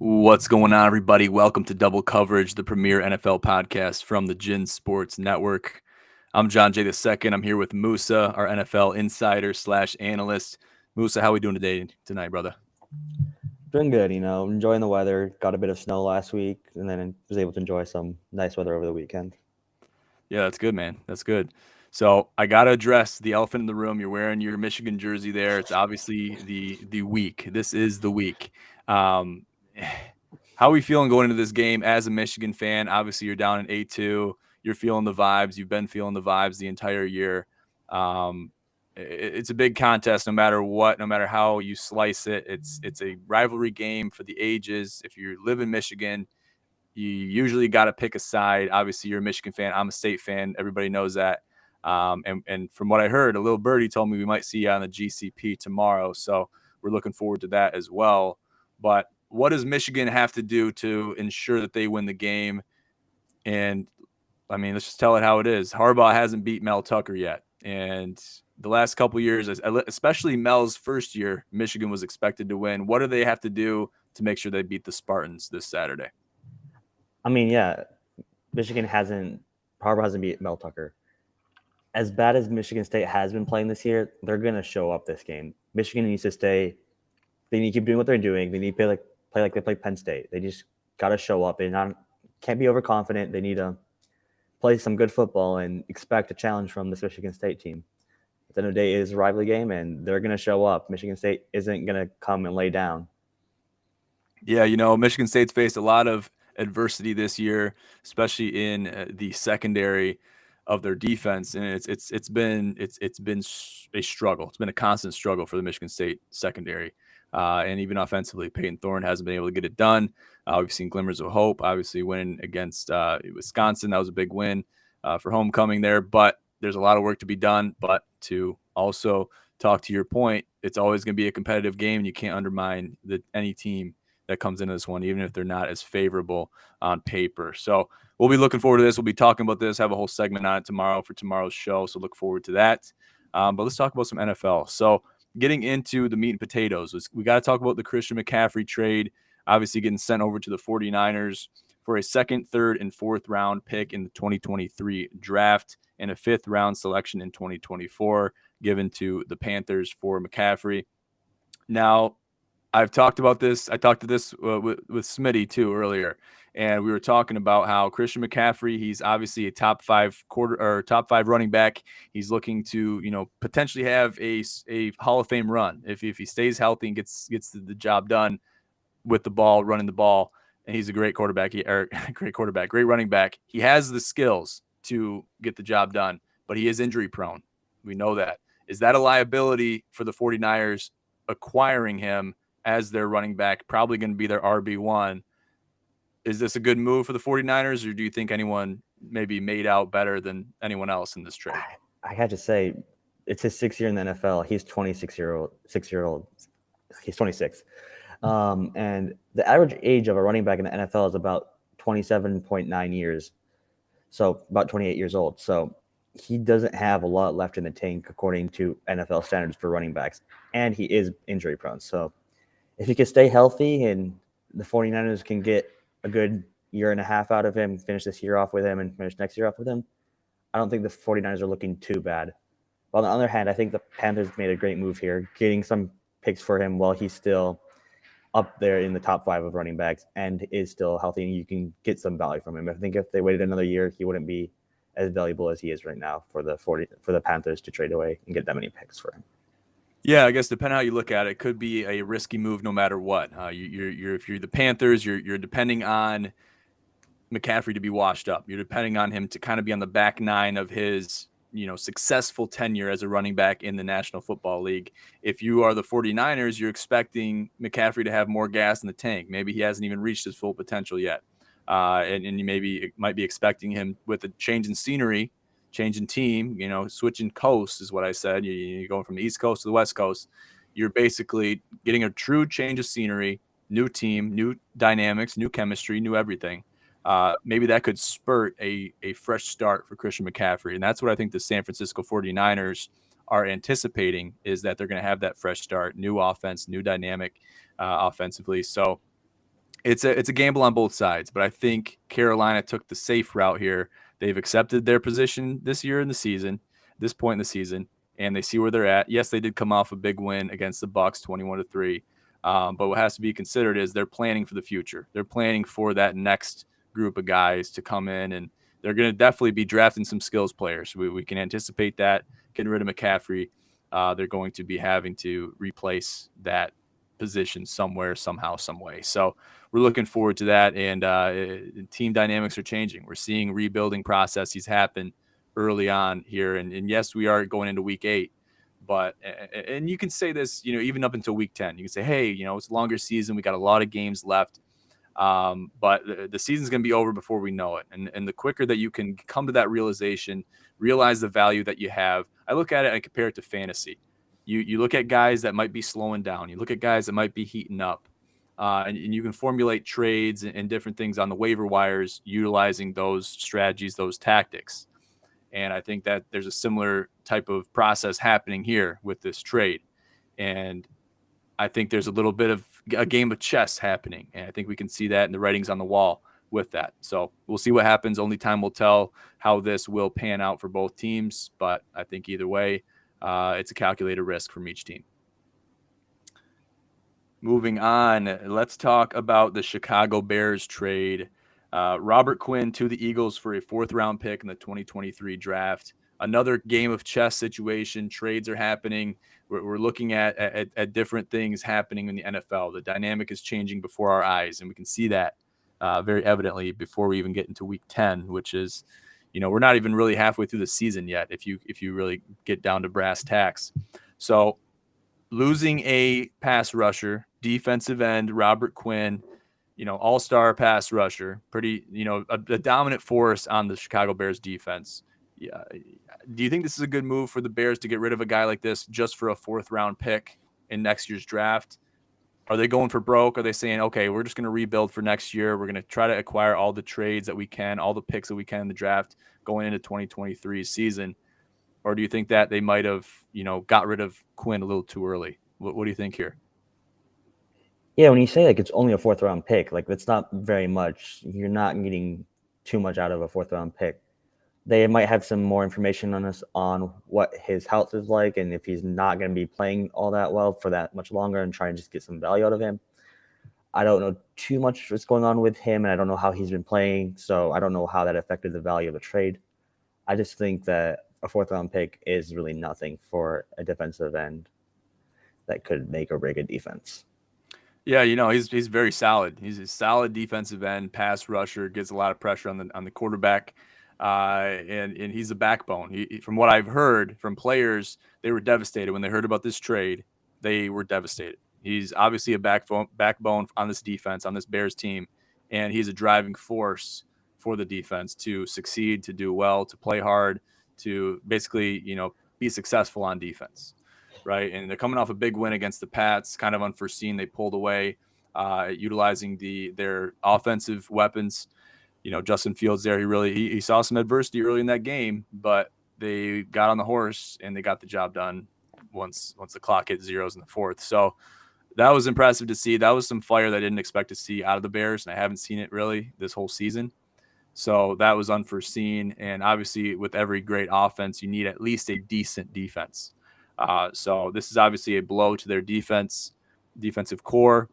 What's going on, everybody? Welcome to Double Coverage, the premier NFL podcast from the Gin Sports Network. I'm John J. II. I'm here with Musa, our NFL insider slash analyst. Musa, how we doing tonight, brother? Doing good, enjoying the weather. Got a bit of snow last week, and then was able to enjoy some nice weather over the weekend. Yeah, that's good, man. That's good. So I gotta address the elephant in the room. You're wearing your Michigan jersey there. It's obviously the week. This is the week. Um, how are we feeling going into this game as a Michigan fan? Obviously, you're down in A2. You're feeling the vibes. You've been feeling the vibes the entire year. Um, it's a big contest, no matter what, no matter how you slice it. It's a rivalry game for the ages. If you live in Michigan, you usually got to pick a side. Obviously, you're a Michigan fan. I'm a State fan. Everybody knows that. And from what I heard, a little birdie told me we might see you on the GCP tomorrow. So we're looking forward to that as well. But what does Michigan have to do to ensure that they win the game? And I mean, let's just tell it how it is. Harbaugh hasn't beat Mel Tucker yet. And the last couple years, especially Mel's first year, Michigan was expected to win. What do they have to do to make sure they beat the Spartans this Saturday? I mean, yeah, Harbaugh hasn't beat Mel Tucker. As bad as Michigan State has been playing this year, they're going to show up this game. Michigan needs to stay. They need to keep doing what they're doing. They need to play like they play Penn State. They just got to show up. Can't be overconfident. They need to play some good football and expect a challenge from this Michigan State team. At the end of the day, it is a rivalry game, and they're going to show up. Michigan State isn't going to come and lay down. Yeah, Michigan State's faced a lot of adversity this year, especially in the secondary of their defense, and it's been a struggle. It's been a constant struggle for the Michigan State secondary, and even offensively, Peyton Thorne hasn't been able to get it done. We've seen glimmers of hope. Obviously, winning against Wisconsin, that was a big win for homecoming there, but there's a lot of work to be done. But to also talk to your point, it's always going to be a competitive game. You can't undermine any team that comes into this one, even if they're not as favorable on paper. So we'll be looking forward to this. We'll be talking about this, have a whole segment on it tomorrow for tomorrow's show. So look forward to that. But let's talk about some NFL. So getting into the meat and potatoes, we got to talk about the Christian McCaffrey trade, obviously getting sent over to the 49ers for a second, third, and fourth round pick in the 2023 draft and a fifth round selection in 2024 given to the Panthers for McCaffrey. Now, I've talked about this. I talked to this with Smitty too earlier, and we were talking about how Christian McCaffrey, he's obviously a top five running back. He's looking to potentially have a Hall of Fame run if he stays healthy and gets the job done with the ball, running the ball. And he's a great quarterback, great running back. He has the skills to get the job done, but he is injury prone. We know that. Is that a liability for the 49ers acquiring him as their running back, probably going to be their RB1? Is this a good move for the 49ers, or do you think anyone maybe made out better than anyone else in this trade? I had to say, it's his 6th year in the NFL. He's 6-year-old. He's 26. And the average age of a running back in the NFL is about 27.9 years. So about 28 years old. So he doesn't have a lot left in the tank according to NFL standards for running backs. And he is injury prone. So if he can stay healthy and the 49ers can get a good year and a half out of him, finish this year off with him and finish next year off with him, I don't think the 49ers are looking too bad. But on the other hand, I think the Panthers made a great move here, getting some picks for him while he's still up there in the top 5 of running backs and is still healthy, and you can get some value from him. I think if they waited another year, he wouldn't be as valuable as he is right now for the Panthers to trade away and get that many picks for him. Yeah, I guess depending how you look at it, it could be a risky move no matter what. If you're the Panthers, you're depending on McCaffrey to be washed up. You're depending on him to kind of be on the back nine of his successful tenure as a running back in the National Football League. If you are the 49ers, you're expecting McCaffrey to have more gas in the tank. Maybe he hasn't even reached his full potential yet. And you might be expecting him with a change in scenery, change in team, switching coasts is what I said. You're going from the East Coast to the West Coast. You're basically getting a true change of scenery, new team, new dynamics, new chemistry, new everything. Maybe that could spurt a fresh start for Christian McCaffrey. And that's what I think the San Francisco 49ers are anticipating, is that they're going to have that fresh start, new offense, new dynamic offensively. So it's a gamble on both sides, but I think Carolina took the safe route here. They've accepted their position this year in the season, this point in the season, and they see where they're at. Yes, they did come off a big win against the Bucks, 21-3. But what has to be considered is they're planning for the future. They're planning for that next group of guys to come in, and they're going to definitely be drafting some skills players. We can anticipate that. Getting rid of McCaffrey, they're going to be having to replace that position somewhere, somehow, some way. So we're looking forward to that. And team dynamics are changing. We're seeing rebuilding processes happen early on here. And yes, we are going into week 8. But and you can say this, even up until week 10, you can say, hey, it's a longer season. We got a lot of games left. But the season's going to be over before we know it. And the quicker that you can come to that realization, realize the value that you have. I look at it and compare it to fantasy. You look at guys that might be slowing down. You look at guys that might be heating up. And you can formulate trades and different things on the waiver wires utilizing those strategies, those tactics. And I think that there's a similar type of process happening here with this trade. And I think there's a little bit of a game of chess happening. And I think we can see that in the writings on the wall with that. So we'll see what happens. Only time will tell how this will pan out for both teams. But I think either way, it's a calculated risk from each team. Moving on, let's talk about the Chicago Bears trade. Robert Quinn to the Eagles for a 4th-round pick in the 2023 draft. Another game of chess situation. Trades are happening. We're looking at different things happening in the NFL. The dynamic is changing before our eyes, and we can see that very evidently before we even get into week 10, which is, we're not even really halfway through the season yet if you really get down to brass tacks. So losing a pass rusher, defensive end, Robert Quinn, all-star pass rusher, pretty, a dominant force on the Chicago Bears defense. Yeah. Do you think this is a good move for the Bears to get rid of a guy like this just for a 4th-round pick in next year's draft? Are they going for broke? Are they saying, okay, we're just going to rebuild for next year. We're going to try to acquire all the trades that we can, all the picks that we can in the draft going into 2023 season? Or do you think that they might have, got rid of Quinn a little too early? What do you think here? Yeah, when you say it's only a 4th-round pick, that's not very much. You're not getting too much out of a 4th-round pick. They might have some more information on us on what his health is like and if he's not going to be playing all that well for that much longer and try and just get some value out of him. I don't know too much what's going on with him, and I don't know how he's been playing, so I don't know how that affected the value of the trade. I just think that a 4th-round pick is really nothing for a defensive end that could make or break a defense. Yeah, he's very solid. He's a solid defensive end, pass rusher, gets a lot of pressure on the quarterback, and he's a backbone. From what I've heard from players, they were devastated when they heard about this trade. They were devastated. He's obviously a backbone on this defense, on this Bears team, and he's a driving force for the defense to succeed, to do well, to play hard, to basically be successful on defense. Right. And they're coming off a big win against the Pats, kind of unforeseen. They pulled away, utilizing their offensive weapons. Justin Fields there, he saw some adversity early in that game, but they got on the horse and they got the job done once the clock hit zeros in the 4th. So that was impressive to see. That was some fire that I didn't expect to see out of the Bears, and I haven't seen it really this whole season. So that was unforeseen. And obviously with every great offense, you need at least a decent defense. So this is obviously a blow to their defensive core.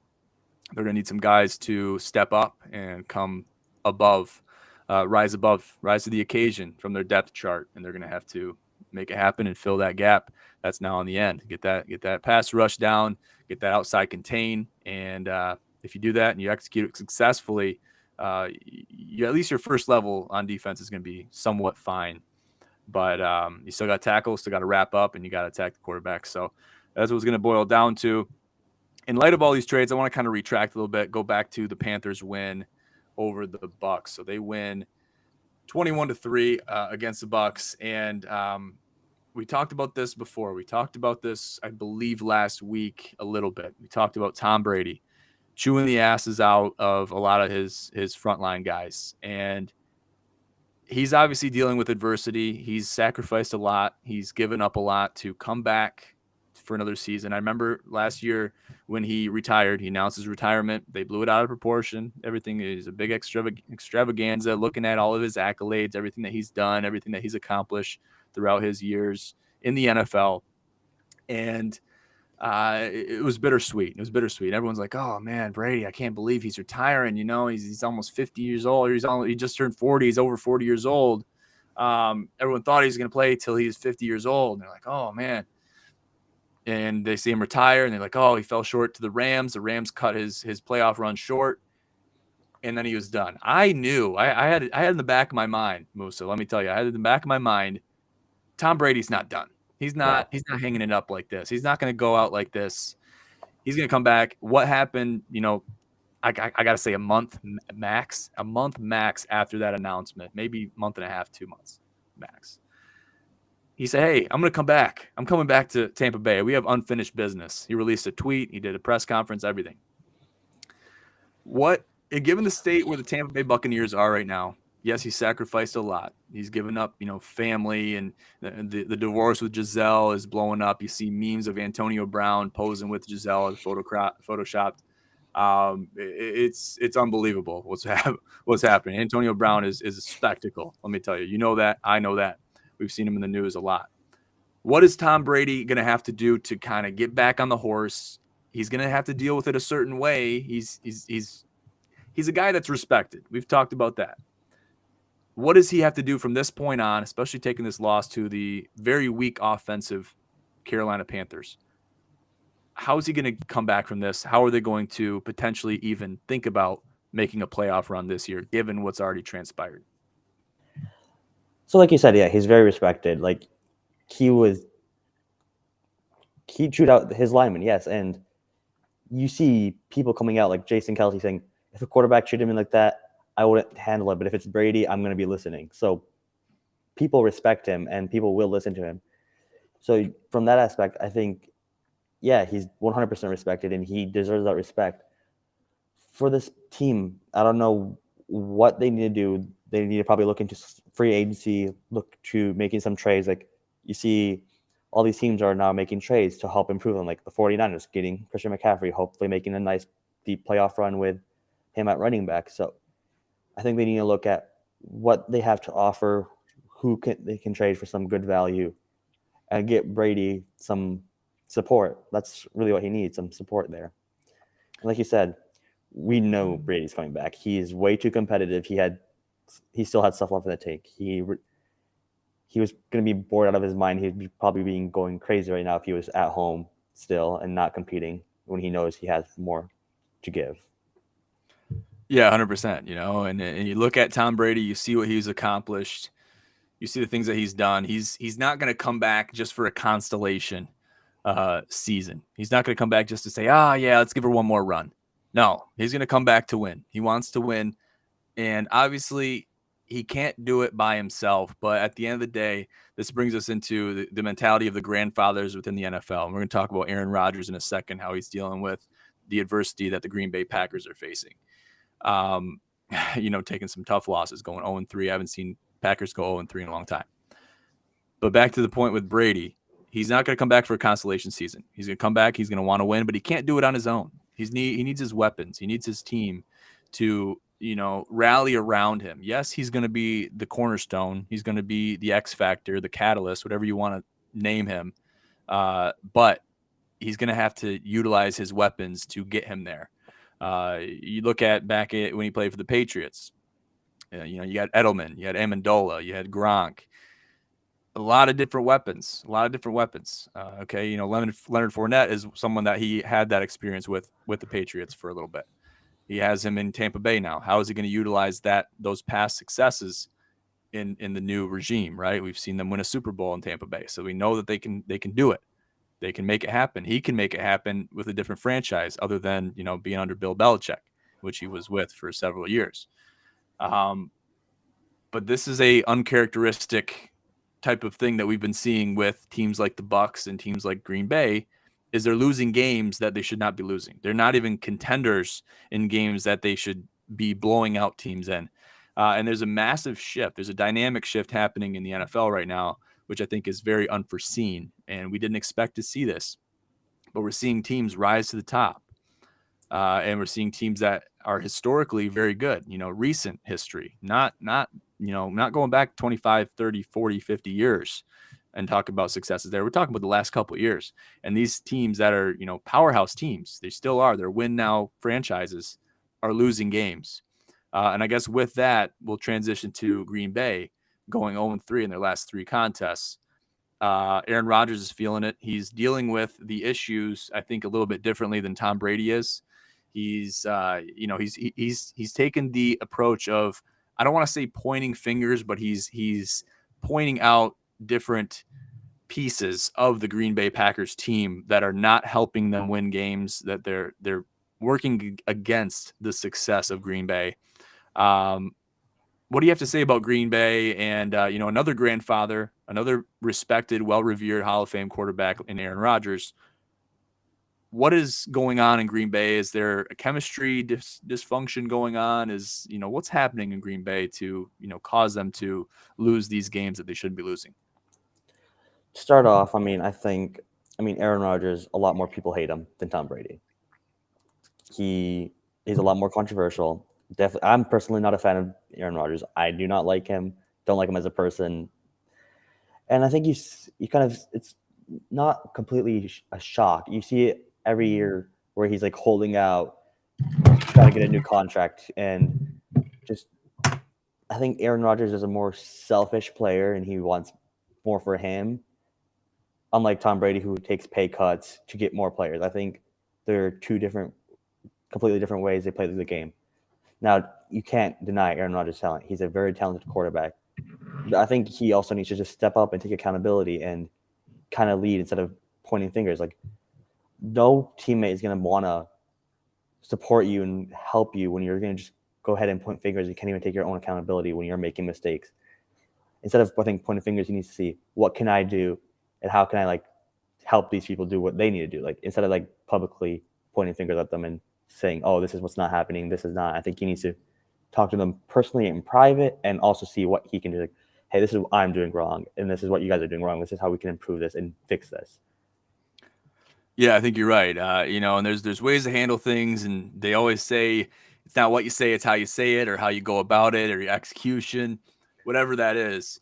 They're going to need some guys to step up and come above, rise to the occasion from their depth chart. And they're going to have to make it happen and fill that gap that's now on the end. Get that pass rush down, get that outside contain. And if you do that and you execute it successfully, at least your first level on defense is going to be somewhat fine. But you still got tackles, still got to wrap up, and you got to attack the quarterback. So that's what it's going to boil down to. In light of all these trades, I want to kind of retract a little bit, go back to the Panthers' win over the Bucks. So they win 21-3 against the Bucks, and we talked about this before. We talked about this, I believe, last week a little bit. We talked about Tom Brady chewing the asses out of a lot of his frontline guys, and he's obviously dealing with adversity. He's sacrificed a lot. He's given up a lot to come back for another season. I remember last year when he retired, he announced his retirement. They blew it out of proportion. Everything is a big extravaganza, looking at all of his accolades, everything that he's done, everything that he's accomplished throughout his years in the NFL. And it was bittersweet. It was bittersweet. Everyone's like, "Oh man, Brady! I can't believe he's retiring. You know, he's almost 50 years old. He just turned 40. He's over 40 years old." Everyone thought he was going to play till he was 50 years old. And they're like, "Oh man!" And they see him retire, and they're like, "Oh, he fell short to the Rams. The Rams cut his playoff run short, and then he was done." I knew. I had in the back of my mind, Musa. Let me tell you, I had in the back of my mind, Tom Brady's not done. He's not hanging it up like this. He's not going to go out like this. He's going to come back. What happened, I got to say a month max after that announcement, maybe a month and a half, 2 months max. He said, "Hey, I'm going to come back. I'm coming back to Tampa Bay. We have unfinished business." He released a tweet. He did a press conference, everything. Given the state where the Tampa Bay Buccaneers are right now, yes, he sacrificed a lot. He's given up, family, and the divorce with Giselle is blowing up. You see memes of Antonio Brown posing with Giselle, photoshopped. It's unbelievable what's happening. Antonio Brown is a spectacle. Let me tell you. You know that. I know that. We've seen him in the news a lot. What is Tom Brady going to have to do to kind of get back on the horse? He's going to have to deal with it a certain way. He's a guy that's respected. We've talked about that. What does he have to do from this point on, especially taking this loss to the very weak offensive Carolina Panthers? How is he going to come back from this? How are they going to potentially even think about making a playoff run this year, given what's already transpired? So like you said, yeah, he's very respected. Like he chewed out his lineman, yes. And you see people coming out like Jason Kelce saying, if a quarterback treated me like that, I wouldn't handle it. But if it's Brady, I'm going to be listening. So people respect him and people will listen to him. So from that aspect, I think, yeah, he's 100% respected and he deserves that respect. For this team, I don't know what they need to do. They need to probably look into free agency, look to making some trades. Like you see all these teams are now making trades to help improve them, like the 49ers getting Christian McCaffrey, hopefully making a nice deep playoff run with him at running back. So I think they need to look at what they have to offer, they can trade for some good value, and get Brady some support. That's really what he needs, some support there. And like you said, we know Brady's coming back. He is way too competitive. He still had stuff left in the tank. He was going to be bored out of his mind. He'd be probably going crazy right now if he was at home still and not competing when he knows he has more to give. Yeah, 100%. And you look at Tom Brady, you see what he's accomplished. You see the things that he's done. He's not going to come back just for a constellation season. He's not going to come back just to say, yeah, let's give her one more run. No, he's going to come back to win. He wants to win. And obviously, he can't do it by himself. But at the end of the day, this brings us into the mentality of the grandfathers within the NFL. And we're going to talk about Aaron Rodgers in a second, how he's dealing with the adversity that the Green Bay Packers are facing. Taking some tough losses, going 0-3. I haven't seen Packers go 0-3 in a long time. But back to the point with Brady, he's not going to come back for a consolation season. He's going to come back. He's going to want to win, but he can't do it on his own. He needs his weapons. He needs his team to, rally around him. Yes, he's going to be the cornerstone. He's going to be the X factor, the catalyst, whatever you want to name him. But he's going to have to utilize his weapons to get him there. You look at back at when he played for the Patriots. You got Edelman, you had Amendola, you had Gronk. A lot of different weapons. Leonard Fournette is someone that he had that experience with the Patriots for a little bit. He has him in Tampa Bay now. How is he going to utilize those past successes in the new regime, right? We've seen them win a Super Bowl in Tampa Bay. So we know that they can do it. They can make it happen. He can make it happen with a different franchise other than, being under Bill Belichick, which he was with for several years. But this is a uncharacteristic type of thing that we've been seeing with teams like the Bucs and teams like Green Bay, is they're losing games that they should not be losing. They're not even contenders in games that they should be blowing out teams in. And there's a massive shift. There's a dynamic shift happening in the NFL right now, which I think is very unforeseen. And we didn't expect to see this but we're seeing teams rise to the top. And we're seeing teams that are historically very good, recent history, not going back 25, 30, 40, 50 years and talk about successes there. We're talking about the last couple of years. And these teams that are, powerhouse teams, they still are. They're win now franchises are losing games. And I guess with that, we'll transition to Green Bay going 0-3 in their last 3 contests. Aaron Rodgers is feeling it. He's dealing with the issues, I think, a little bit differently than Tom Brady is. He's taken the approach of, I don't want to say pointing fingers, but he's pointing out different pieces of the Green Bay Packers team that are not helping them win games, that they're working against the success of Green Bay. What do you have to say about Green Bay and, another grandfather, another respected, well-revered Hall of Fame quarterback in Aaron Rodgers? What is going on in Green Bay? Is there a chemistry dysfunction going on? What's happening in Green Bay to, cause them to lose these games that they shouldn't be losing? Start off, Aaron Rodgers, a lot more people hate him than Tom Brady. He's a lot more controversial. Definitely, I'm personally not a fan of Aaron Rodgers. I do not like him. Don't like him as a person. And I think it's not completely a shock. You see it every year where he's like holding out, trying to get a new contract. And I think Aaron Rodgers is a more selfish player and he wants more for him. Unlike Tom Brady, who takes pay cuts to get more players. I think there are 2 completely different ways they play the game. Now, you can't deny Aaron Rodgers' talent. He's a very talented quarterback. But I think he also needs to just step up and take accountability and kind of lead instead of pointing fingers. Like, no teammate is going to want to support you and help you when you're going to just go ahead and point fingers. You can't even take your own accountability when you're making mistakes. Instead of pointing fingers, you need to see, what can I do and how can I help these people do what they need to do? Instead of publicly pointing fingers at them and saying, oh, this is what's not happening, this is not. I think he needs to talk to them personally in private and also see what he can do. Hey, this is what I'm doing wrong, and this is what you guys are doing wrong. This is how we can improve this and fix this. Yeah, I think you're right. And there's ways to handle things, and they always say it's not what you say, it's how you say it, or how you go about it, or your execution, whatever that is.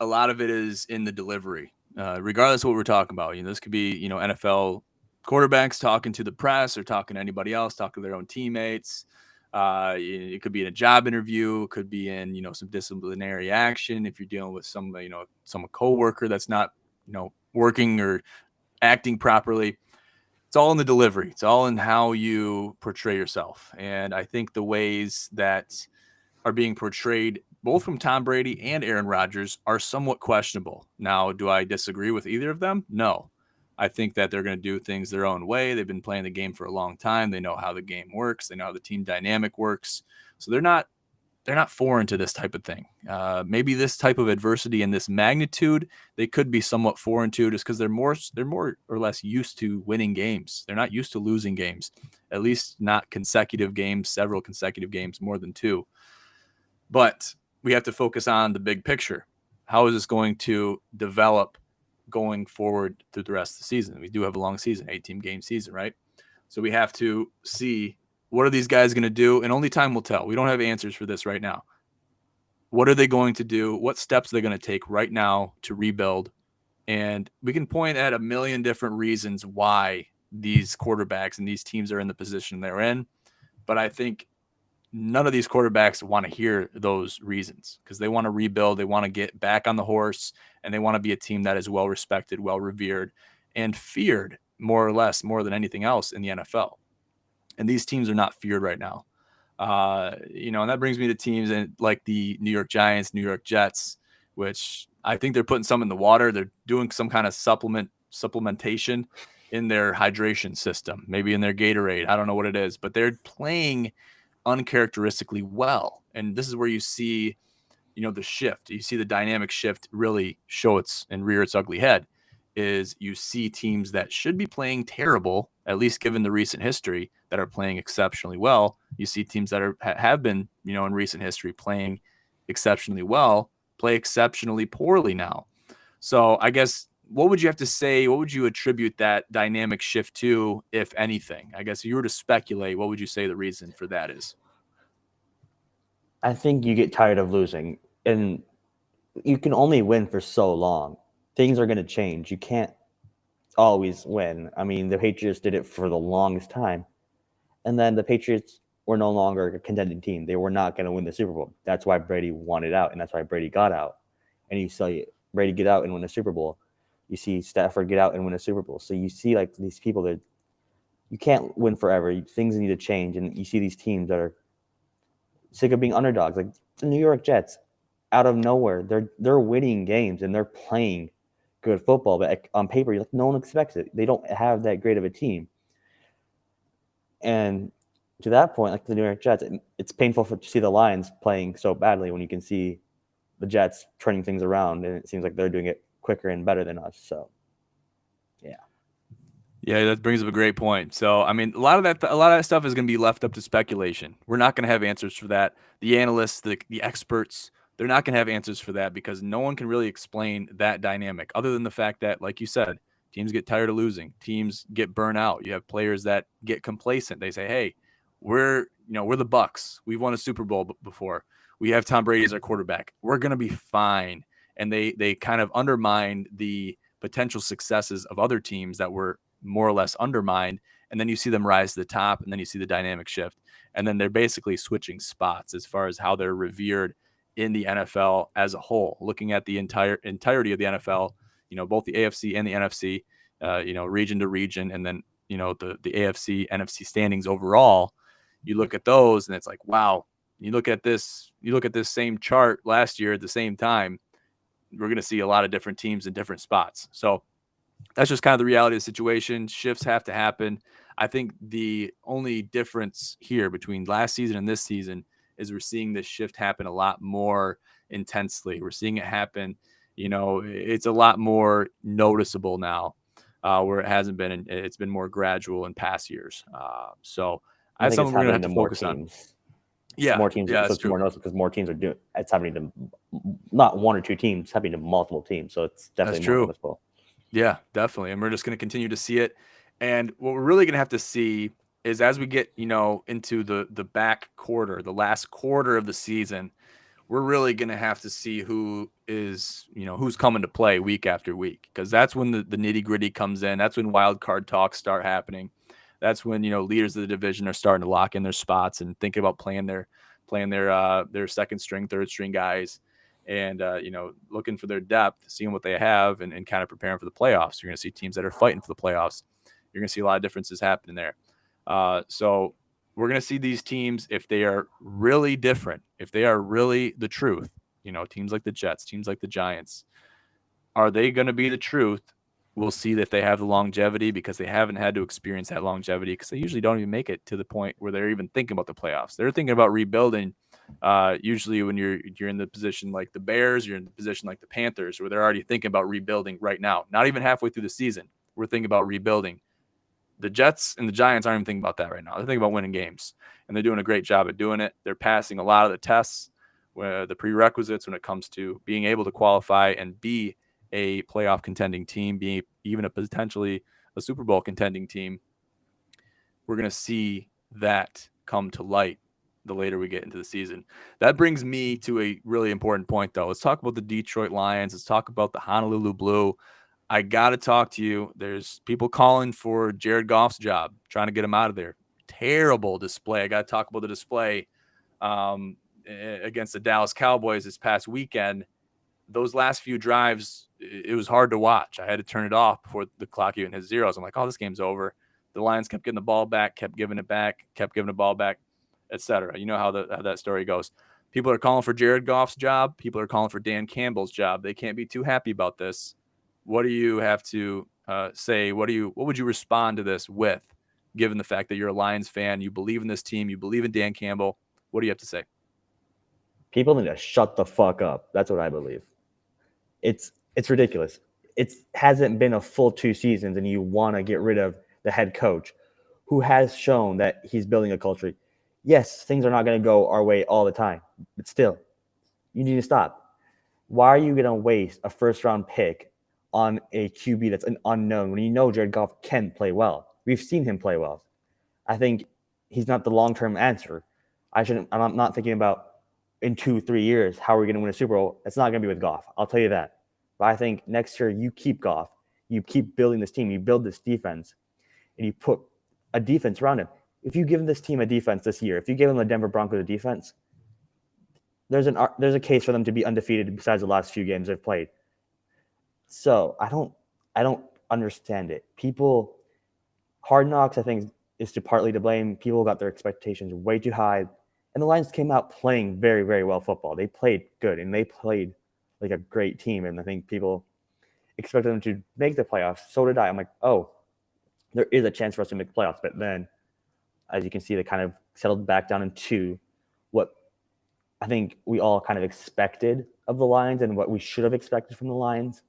A lot of it is in the delivery, regardless of what we're talking about. This could be, NFL quarterbacks talking to the press or talking to anybody else, talking to their own teammates. It could be in a job interview. It could be in, some disciplinary action. If you're dealing with some coworker that's not, working or acting properly, it's all in the delivery. It's all in how you portray yourself. And I think the ways that are being portrayed both from Tom Brady and Aaron Rodgers are somewhat questionable. Now, do I disagree with either of them? No. I think that they're going to do things their own way. They've been playing the game for a long time. They know how the game works. They know how the team dynamic works. So they're not foreign to this type of thing. Maybe this type of adversity and this magnitude, they could be somewhat foreign to, just because they're more or less used to winning games. They're not used to losing games, at least not consecutive games, several consecutive games, more than 2. But we have to focus on the big picture. How is this going to develop going forward through the rest of the season? We do have a long season, 18-game season, right? So we have to see, what are these guys going to do? And only time will tell. We don't have answers for this right now. What are they going to do? What steps are they going to take right now to rebuild? And we can point at a million different reasons why these quarterbacks and these teams are in the position they're in. But I think none of these quarterbacks want to hear those reasons, because they want to rebuild. They want to get back on the horse, and they want to be a team that is well respected, well revered, and feared more or less, more than anything else in the NFL. And these teams are not feared right now. And that brings me to teams like the New York Giants, New York Jets, which I think they're putting some in the water. They're doing some kind of supplementation in their hydration system, maybe in their Gatorade. I don't know what it is, but they're playing uncharacteristically well. And this is where you see, the shift. You see the dynamic shift really rear its ugly head. Is you see teams that should be playing terrible, at least given the recent history, that are playing exceptionally well. You see teams that have been, in recent history playing exceptionally well, play exceptionally poorly now. So I guess what would you have to say? What would you attribute that dynamic shift to, if anything? I guess if you were to speculate, what would you say the reason for that is? I think you get tired of losing, and you can only win for so long. Things are going to change. You can't always win. I mean, the Patriots did it for the longest time, and then the Patriots were no longer a contending team. They were not going to win the Super Bowl. That's why Brady wanted out, and that's why Brady got out. And you see Brady get out and win a Super Bowl. You see Stafford get out and win a Super Bowl. So you see like these people that you can't win forever. Things need to change, and you see these teams that are sick of being underdogs, like the New York Jets. Out of nowhere, they're winning games and they're playing good football, but on paper, like, no one expects it. They don't have that great of a team. And to that point, like the New York Jets, it's painful to see the Lions playing so badly when you can see the Jets turning things around, and it seems like they're doing it quicker and better than us. So, yeah. Yeah, that brings up a great point. So, I mean, a lot of that stuff is going to be left up to speculation. We're not going to have answers for that. The analysts, the experts, they're not going to have answers for that because no one can really explain that dynamic other than the fact that, like you said, teams get tired of losing. Teams get burnt out. You have players that get complacent. They say, "Hey, we're the Bucks. We've won a Super Bowl before. We have Tom Brady as our quarterback. We're going to be fine." And they kind of undermine the potential successes of other teams that were more or less undermined, and then you see them rise to the top, and then you see the dynamic shift, and then they're basically switching spots as far as how they're revered in the NFL as a whole. Looking at the entirety of the NFL, both the AFC and the NFC, region to region, and then the AFC NFC standings overall. You look at those, and it's like, wow. You look at this same chart last year at the same time. We're going to see a lot of different teams in different spots. So that's just kind of the reality of the situation. Shifts have to happen. I think the only difference here between last season and this season is we're seeing this shift happen a lot more intensely. We're seeing it happen. It's a lot more noticeable now, where it hasn't been. And it's been more gradual in past years. So that's something we're going to have to focus on. Yeah, more teams. Yeah, so it's more noticeable because more teams are doing. It's happening to not one or two teams, it's happening to multiple teams. So it's definitely more noticeable. Yeah, definitely. And we're just going to continue to see it. And what we're really going to have to see is as we get, into the back quarter, the last quarter of the season, we're really going to have to see who is, who's coming to play week after week, because that's when the nitty gritty comes in. That's when wild card talks start happening. That's when, leaders of the division are starting to lock in their spots and thinking about playing their second string, third string guys. And, looking for their depth, seeing what they have, and kind of preparing for the playoffs. You're going to see teams that are fighting for the playoffs. You're going to see a lot of differences happening there. So we're going to see these teams, if they are really different, if they are really the truth, teams like the Jets, teams like the Giants, are they going to be the truth? We'll see if they have the longevity, because they haven't had to experience that longevity, because they usually don't even make it to the point where they're even thinking about the playoffs. They're thinking about rebuilding. Usually when you're in the position like the Bears, you're in the position like the Panthers, where they're already thinking about rebuilding right now. Not even halfway through the season, we're thinking about rebuilding. The Jets and the Giants aren't even thinking about that right now. They're thinking about winning games, and they're doing a great job at doing it. They're passing a lot of the tests, where the prerequisites when it comes to being able to qualify and be a playoff contending team, being even a potentially a Super Bowl contending team. We're going to see that come to light the later we get into the season. That brings me to a really important point, though. Let's talk about the Detroit Lions. Let's talk about the Honolulu Blue. I got to talk to you. There's people calling for Jared Goff's job, trying to get him out of there. Terrible display. I got to talk about the display against the Dallas Cowboys this past weekend. Those last few drives, it was hard to watch. I had to turn it off before the clock even hit zeros. I'm like, oh, this game's over. The Lions kept getting the ball back, kept giving it back, kept giving the ball back, etc. You know how that story goes. People are calling for Jared Goff's job. People are calling for Dan Campbell's job. They can't be too happy about this. What do you have to say? What would you respond to this with, given the fact that you're a Lions fan, you believe in this team, you believe in Dan Campbell? What do you have to say? People need to shut the fuck up. That's what I believe. It's ridiculous. It hasn't been a full 2 seasons, and you want to get rid of the head coach who has shown that he's building a culture. Yes, things are not going to go our way all the time, but still, you need to stop. Why are you going to waste a first-round pick on a QB that's an unknown when you know Jared Goff can play well. We've seen him play well. I think he's not the long-term answer. I'm not thinking about in 2-3 years how are we going to win a Super Bowl. It's not going to be with Goff. I'll tell you that. But I think next year you keep Goff, you keep building this team, you build this defense, and you put a defense around him. If you give this team a defense this year, if you give them the Denver Broncos a defense, there's a case for them to be undefeated besides the last few games they've played. So I don't understand it. People, Hard Knocks, I think, is partly to blame. People got their expectations way too high, and the Lions came out playing very, very well football. They played good, and they played like a great team, and I think people expected them to make the playoffs. So did I. I'm like, oh, there is a chance for us to make the playoffs, but then, as you can see, they kind of settled back down into what I think we all kind of expected of the Lions and what we should have expected from the Lions.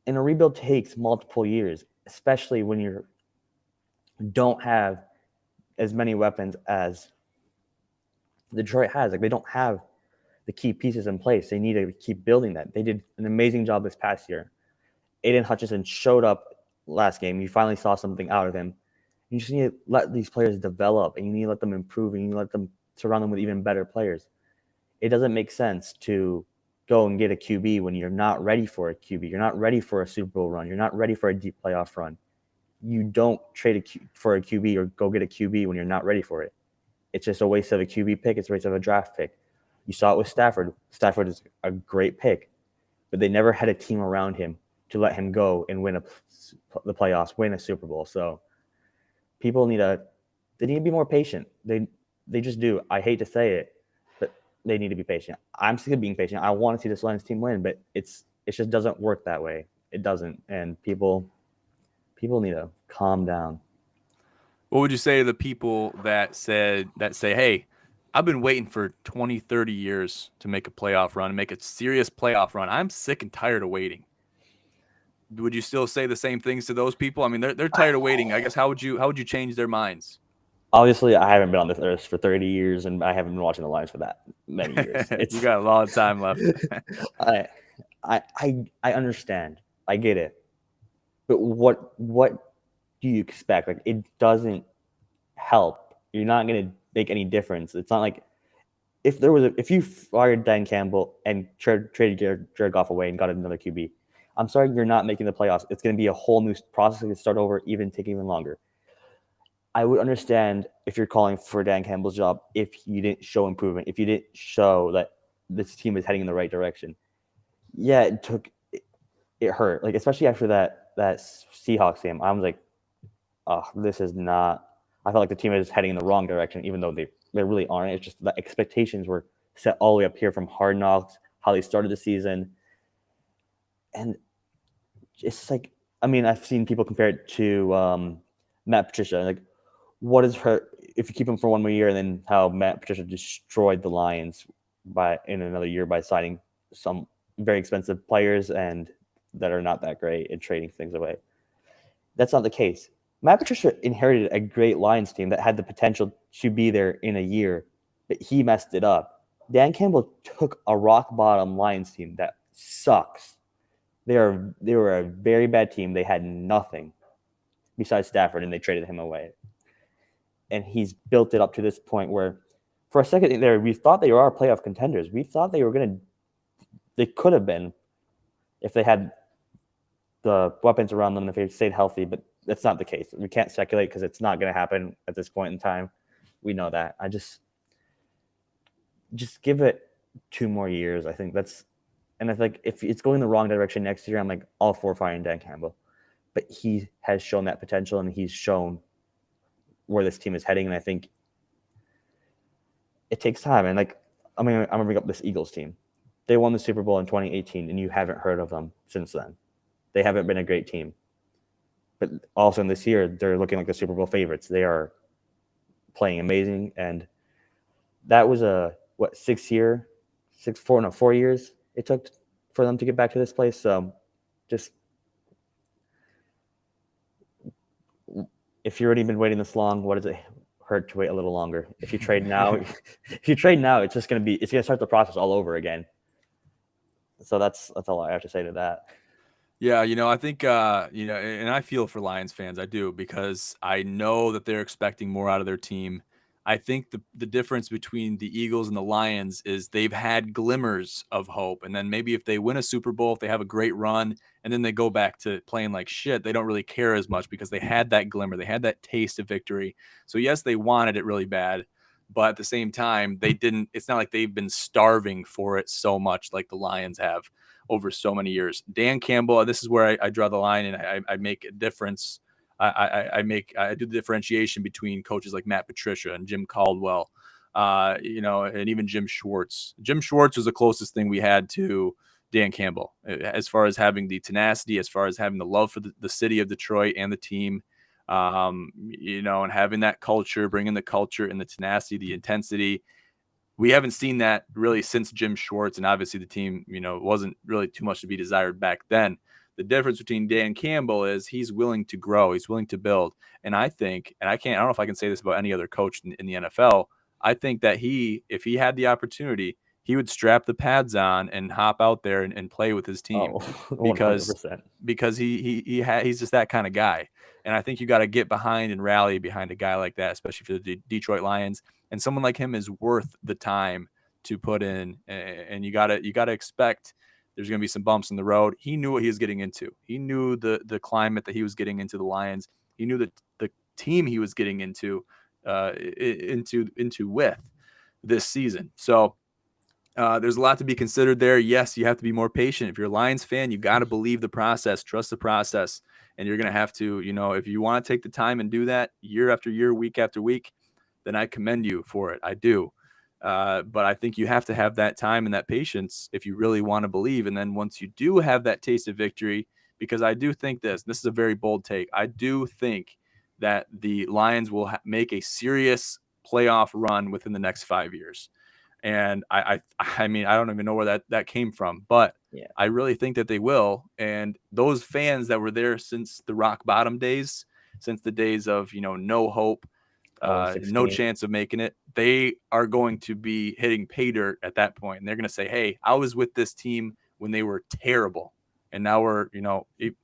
And a rebuild takes multiple years, especially when you don't have as many weapons as Detroit has. Like, they don't have the key pieces in place. They need to keep building that. They did an amazing job this past year. Aiden Hutchinson showed up last game. You finally saw something out of him. You just need to let these players develop, and you need to let them improve, and you need to let them surround them with even better players. It doesn't make sense to go and get a QB when you're not ready for a QB. You're not ready for a Super Bowl run. You're not ready for a deep playoff run. You don't trade for a QB or go get a QB when you're not ready for it. It's just a waste of a QB pick. It's a waste of a draft pick. You saw it with Stafford. Stafford is a great pick, but they never had a team around him to let him go and win the playoffs, win a Super Bowl. So people need to be more patient. They just do. I hate to say it, but they need to be patient. I'm sick of being patient. I want to see this Lions team win, but it just doesn't work that way. It doesn't, and people need to calm down. What would you say to the people that say, hey, I've been waiting for 20, 30 years to make a playoff run, make a serious playoff run. I'm sick and tired of waiting. Would you still say the same things to those people? I mean, they're tired of waiting. I guess how would you change their minds? Obviously, I haven't been on this earth for 30 years, and I haven't been watching the Lions for that many years. You got a lot of time left. I understand. I get it. But what do you expect? Like, it doesn't help. You're not going to make any difference. It's not like if you fired Dan Campbell and traded Jared Goff away and got another QB, I'm sorry, you're not making the playoffs. It's going to be a whole new process to start over, take even longer. I would understand if you're calling for Dan Campbell's job if you didn't show improvement, if you didn't show that this team is heading in the right direction. Yeah, it hurt. Like, especially after that Seahawks game, I was like, oh, this is not. I felt like the team is heading in the wrong direction, even though they really aren't. It's just the expectations were set all the way up here from Hard Knocks, how they started the season. And it's like, I mean, I've seen people compare it to Matt Patricia. Like, what is her, if you keep him for one more year, and then how Matt Patricia destroyed the Lions in another year by signing some very expensive players and that are not that great and trading things away. That's not the case. Matt Patricia inherited a great Lions team that had the potential to be there in a year, but he messed it up. Dan Campbell took a rock bottom Lions team that sucks. They were a very bad team. They had nothing besides Stafford, and they traded him away. And he's built it up to this point where, for a second there, we thought they were playoff contenders. We thought they could have been if they had the weapons around them, if they stayed healthy, but that's not the case. We can't speculate because it's not going to happen at this point in time. We know that. I just give it 2 more years. I think and I think if it's going the wrong direction next year, I'm like all for firing Dan Campbell. But he has shown that potential, and he's shown where this team is heading. And I think it takes time. And like, I mean, I'm gonna bring up this Eagles team. They won the Super Bowl in 2018, and you haven't heard of them since then. They haven't been a great team. But also in this year, they're looking like the Super Bowl favorites. They are playing amazing. And that was 4 years it took for them to get back to this place. So just, if you've already been waiting this long, what does it hurt to wait a little longer? If you trade now, it's just going to start the process all over again. So that's all I have to say to that. Yeah, I think, and I feel for Lions fans, I do, because I know that they're expecting more out of their team. I think the difference between the Eagles and the Lions is they've had glimmers of hope, and then maybe if they win a Super Bowl, if they have a great run, and then they go back to playing like shit, they don't really care as much because they had that glimmer, they had that taste of victory. So yes, they wanted it really bad, but at the same time, they didn't. It's not like they've been starving for it so much like the Lions have over so many years. Dan Campbell, this is where I draw the line, and I make a difference. I do the differentiation between coaches like Matt Patricia and Jim Caldwell, and even Jim Schwartz. Jim Schwartz was the closest thing we had to Dan Campbell as far as having the tenacity, as far as having the love for the city of Detroit and the team, and having that culture, bringing the culture and the tenacity, the intensity. We haven't seen that really since Jim Schwartz, and obviously the team, wasn't really too much to be desired back then. The difference between Dan Campbell is he's willing to grow, he's willing to build, and I think, and I don't know if I can say this about any other coach in the NFL. I think that if he had the opportunity, he would strap the pads on and hop out there and play with his team, Oh, because 100%. he's just that kind of guy. And I think you got to get behind and rally behind a guy like that, especially for the Detroit Lions. And someone like him is worth the time to put in. And you gotta expect there's going to be some bumps in the road. He knew what he was getting into. He knew the climate that he was getting into the Lions. He knew the team he was getting into with this season. So there's a lot to be considered there. Yes, you have to be more patient. If you're a Lions fan, you got to believe the process, trust the process, and you're going to have to, if you want to take the time and do that year after year, week after week, then I commend you for it. I do. But I think you have to have that time and that patience if you really want to believe. And then once you do have that taste of victory, because I do think this is a very bold take. I do think that the Lions will make a serious playoff run within the next 5 years. And I mean, I don't even know where that came from, but Yeah. I really think that they will. And those fans that were there since the rock bottom days, since the days of, no hope, no chance of making it, they are going to be hitting pay dirt at that point. And they're going to say, hey, I was with this team when they were terrible. And now we're,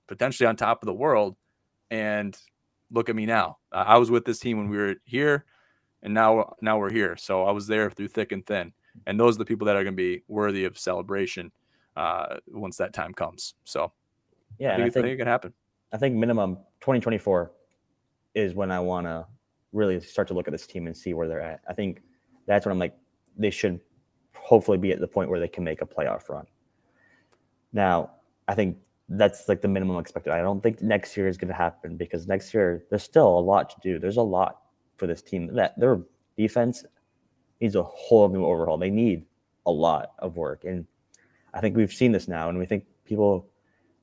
potentially on top of the world. And look at me now. I was with this team when we were here, and now we're here. So I was there through thick and thin. And those are the people that are going to be worthy of celebration once that time comes. So yeah, I think it could happen. I think minimum 2024 is when I want to really start to look at this team and see where they're at. I think that's when I'm like, they should hopefully be at the point where they can make a playoff run. Now, I think that's like the minimum expected. I don't think next year is going to happen, because next year there's still a lot to do. There's a lot for this team. That their defense needs a whole new overhaul. They need a lot of work, and I think we've seen this now, and we think people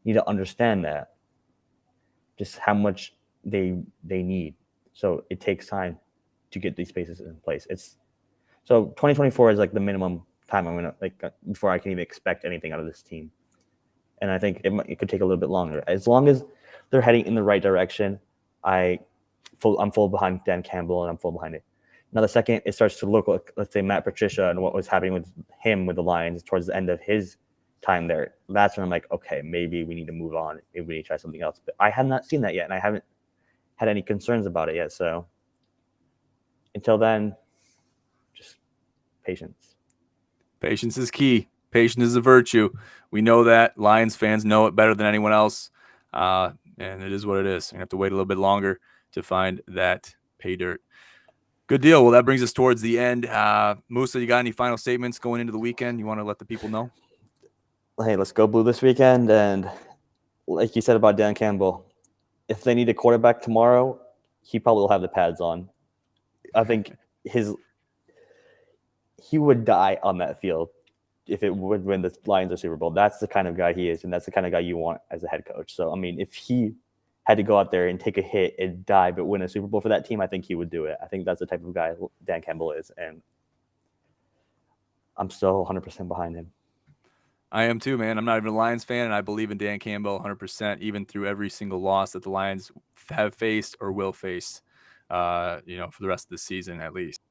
need to understand that just how much they need. So it takes time to get these spaces in place. So 2024 is like the minimum time I'm gonna before I can even expect anything out of this team. And I think it could take a little bit longer. As long as they're heading in the right direction, I'm full behind Dan Campbell, and I'm full behind it. Now, the second it starts to look like, let's say, Matt Patricia and what was happening with him with the Lions towards the end of his time there, that's when I'm like, okay, maybe we need to move on. Maybe we need to try something else. But I have not seen that yet, and I haven't had any concerns about it yet. So until then, just patience. Patience is key. Patience is a virtue. We know that. Lions fans know it better than anyone else. And it is what it is. You're going to have to wait a little bit longer to find that pay dirt. Good deal. Well, that brings us towards the end. Musa, you got any final statements going into the weekend you want to let the people know? Hey, let's go Blue this weekend. And like you said about Dan Campbell, if they need a quarterback tomorrow, he probably will have the pads on. I think he would die on that field if it would win the Lions or Super Bowl. That's the kind of guy he is, and that's the kind of guy you want as a head coach. So, I mean, if he had to go out there and take a hit and die but win a Super Bowl for that team, I think he would do it. I think that's the type of guy Dan Campbell is, and I'm still 100% behind him. I am too, man. I'm not even a Lions fan, and I believe in Dan Campbell 100%, even through every single loss that the Lions have faced or will face, for the rest of the season at least.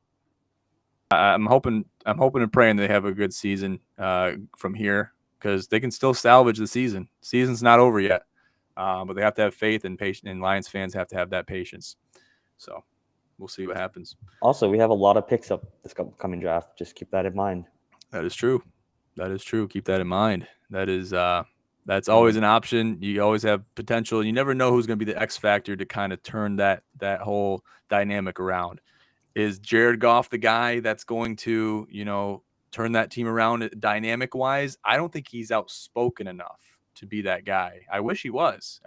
I'm hoping and praying they have a good season from here, because they can still salvage the season. Season's not over yet, but they have to have faith, and Lions fans have to have that patience. So we'll see what happens. Also, we have a lot of picks up this coming draft. Just keep that in mind. That is true. That is true. Keep that in mind. That's always an option. You always have potential. You never know who's going to be the X factor to kind of turn that whole dynamic around. Is Jared Goff the guy that's going to, turn that team around dynamic wise? I don't think he's outspoken enough to be that guy. I wish he was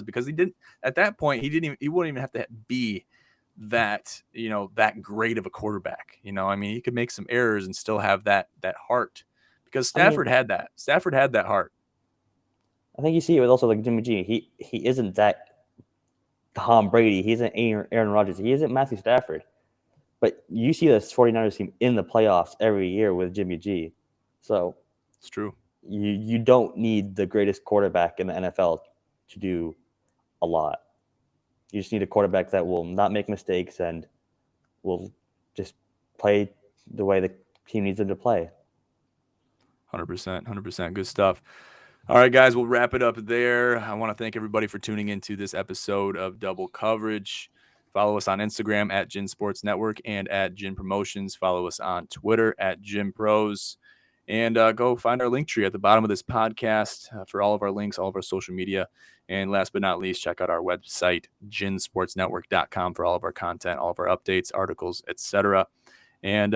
because he didn't at that point. He wouldn't even have to be that, that great of a quarterback. I mean, he could make some errors and still have that heart, because Stafford had that. Stafford had that heart. I think you see it with also like Jimmy G. He isn't that Tom Brady. He isn't Aaron Rodgers. He isn't Matthew Stafford. But you see the 49ers team in the playoffs every year with Jimmy G. So it's true. You don't need the greatest quarterback in the NFL to do a lot. You just need a quarterback that will not make mistakes and will just play the way the team needs him to play. 100%. Good stuff. All right, guys, we'll wrap it up there. I want to thank everybody for tuning into this episode of Double Coverage. Follow us on Instagram at Gin Sports Network and at Gin Promotions. Follow us on Twitter at Gin Pros. And go find our link tree at the bottom of this podcast for all of our links, all of our social media. And last but not least, check out our website, ginsportsnetwork.com, for all of our content, all of our updates, articles, etc. And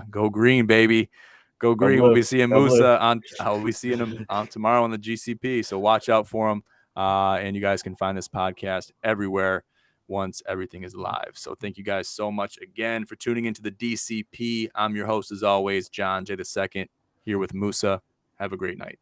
go green, baby. Go green. We'll be seeing Musa on. We'll be seeing him tomorrow on the GCP. So watch out for him. And you guys can find this podcast everywhere once everything is live. So thank you guys so much again for tuning into the DCP. I'm your host, as always, John J. II, here with Musa. Have a great night.